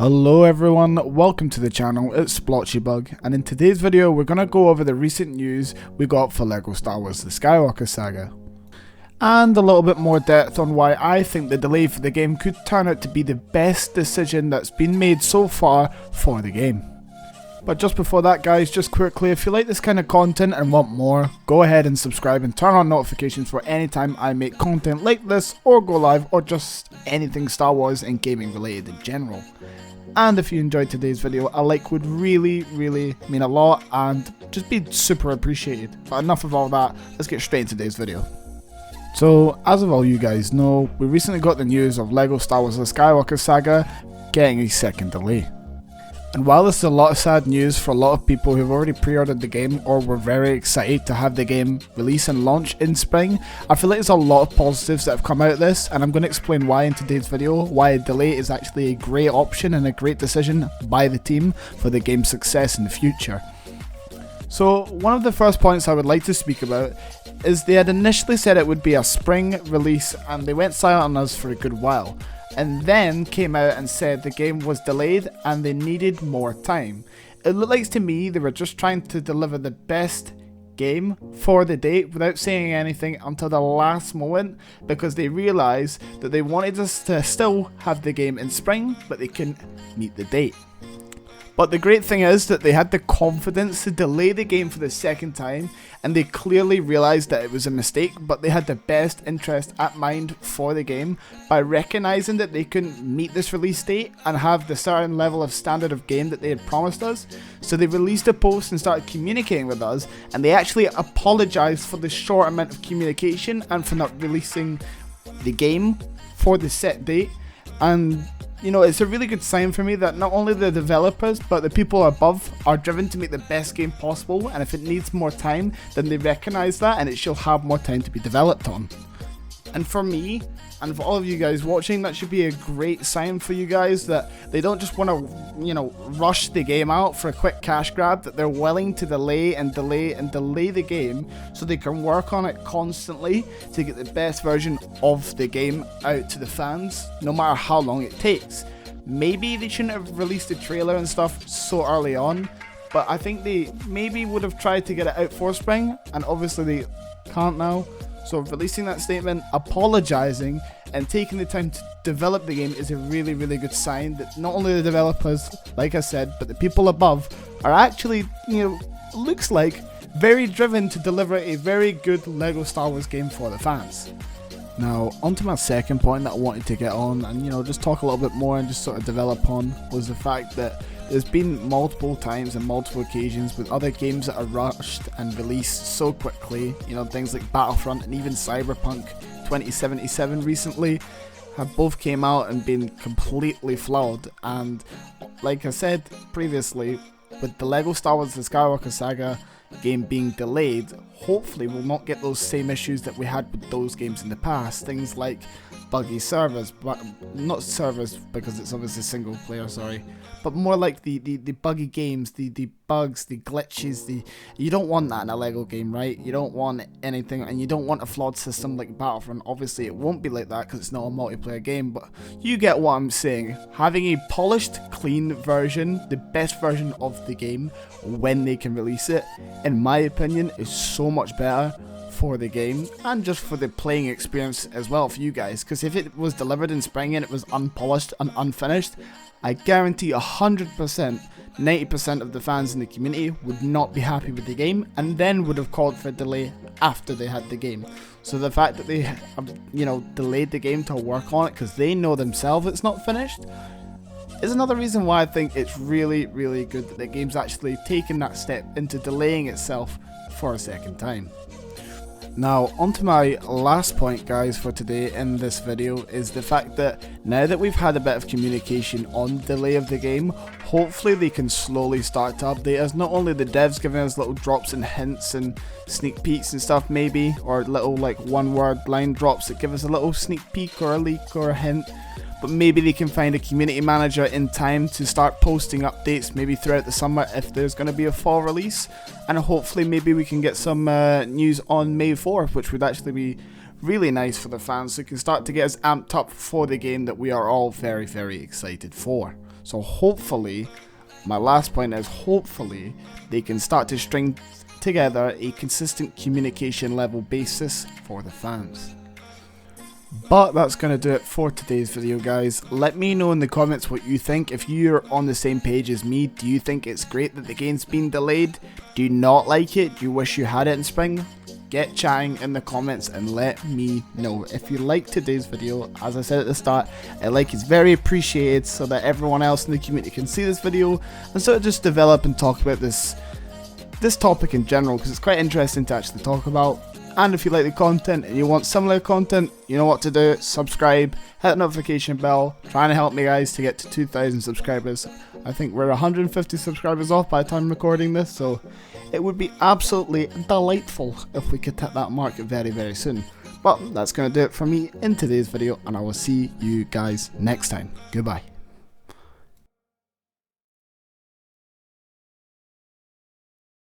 Hello everyone, welcome to the channel, it's splotchybug, and in today's video we're going to go over the recent news we got for LEGO Star Wars The Skywalker Saga. And a little bit more depth on why I think the delay for the game could turn out to be the best decision that's been made so far for the game. But just before that guys, just quickly, if you like this kind of content and want more, go ahead and subscribe and turn on notifications for any time I make content like this or go live or just anything Star Wars and gaming related in general. And if you enjoyed today's video, a like would really mean a lot and just be super appreciated. But enough of all that, let's get straight into today's video. So, as of all you guys know, we recently got the news of LEGO Star Wars The Skywalker Saga getting a second delay. And while this is a lot of sad news for a lot of people who've already pre-ordered the game or were very excited to have the game release and launch in spring, I feel like there's a lot of positives that have come out of this, and I'm going to explain why in today's video, why a delay is actually a great option and a great decision by the team for the game's success in the future. So one of the first points I would like to speak about is they had initially said it would be a spring release and they went silent on us for a good while, and then came out and said the game was delayed and they needed more time. It looked like to me they were just trying to deliver the best game for the date without saying anything until the last moment, because they realised that they wanted us to still have the game in spring but they couldn't meet the date. But the great thing is that they had the confidence to delay the game for the second time, and they clearly realised that it was a mistake, but they had the best interest at mind for the game by recognising that they couldn't meet this release date and have the certain level of standard of game that they had promised us. So they released a post and started communicating with us, and they actually apologised for the short amount of communication and for not releasing the game for the set date. And you know, it's a really good sign for me that not only the developers, but the people above are driven to make the best game possible, and if it needs more time, then they recognise that and it shall have more time to be developed on. And for me, and for all of you guys watching, that should be a great sign for you guys that they don't just want to, you know, rush the game out for a quick cash grab, that they're willing to delay the game so they can work on it constantly to get the best version of the game out to the fans, no matter how long it takes. Maybe they shouldn't have released a trailer and stuff so early on, but I think they maybe would have tried to get it out for spring, and obviously they can't now. So releasing that statement, apologising, and taking the time to develop the game is a really good sign that not only the developers, like I said, but the people above are actually, you know, looks like very driven to deliver a very good LEGO Star Wars game for the fans. Now, onto my second point that I wanted to get on and, you know, just talk a little bit more and just sort of develop on, was the fact that there's been multiple times and multiple occasions with other games that are rushed and released so quickly, you know, things like Battlefront and even Cyberpunk 2077 recently have both came out and been completely flawed. And like I said previously, with the LEGO Star Wars The Skywalker Saga game being delayed, hopefully we'll not get those same issues that we had with those games in the past. Things like buggy servers, but not servers because it's obviously single player, sorry, but more like the buggy games, the bugs, the glitches. You don't want that in a LEGO game, right? You don't want anything, and you don't want a flawed system like Battlefront. Obviously it won't be like that because it's not a multiplayer game, but you get what I'm saying. Having a polished, clean version, the best version of the game when they can release it, in my opinion, is so much better for the game and just for the playing experience as well for you guys. Because if it was delivered in spring and it was unpolished and unfinished, I guarantee 100%, 90% of the fans in the community would not be happy with the game and then would have called for a delay after they had the game. So the fact that they have, you know, delayed the game to work on it because they know themselves it's not finished is another reason why I think it's really good that the game's actually taken that step into delaying itself for a second time. Now, onto my last point guys for today in this video is the fact that now that we've had a bit of communication on the delay of the game, hopefully they can slowly start to update us. Not only the devs giving us little drops and hints and sneak peeks and stuff maybe, or little like one word line drops that give us a little sneak peek or a leak or a hint, but maybe they can find a community manager in time to start posting updates maybe throughout the summer if there's going to be a fall release, and hopefully maybe we can get some news on May 4th, which would actually be really nice for the fans, so we can start to get us amped up for the game that we are all very excited for. So hopefully, my last point is hopefully they can start to string together a consistent communication level basis for the fans. But that's going to do it for today's video, guys. Let me know in the comments what you think. If you're on the same page as me, do you think it's great that the game's been delayed? Do you not like it? Do you wish you had it in spring? Get chatting in the comments and let me know. If you like today's video, as I said at the start, a like is very appreciated so that everyone else in the community can see this video and sort of just develop and talk about this topic in general, because it's quite interesting to actually talk about. And if you like the content and you want similar content, you know what to do. Subscribe, hit the notification bell, trying to help me guys to get to 2,000 subscribers. I think we're 150 subscribers off by the time I'm recording this, so it would be absolutely delightful if we could hit that mark very, very soon. But that's going to do it for me in today's video, and I will see you guys next time. Goodbye.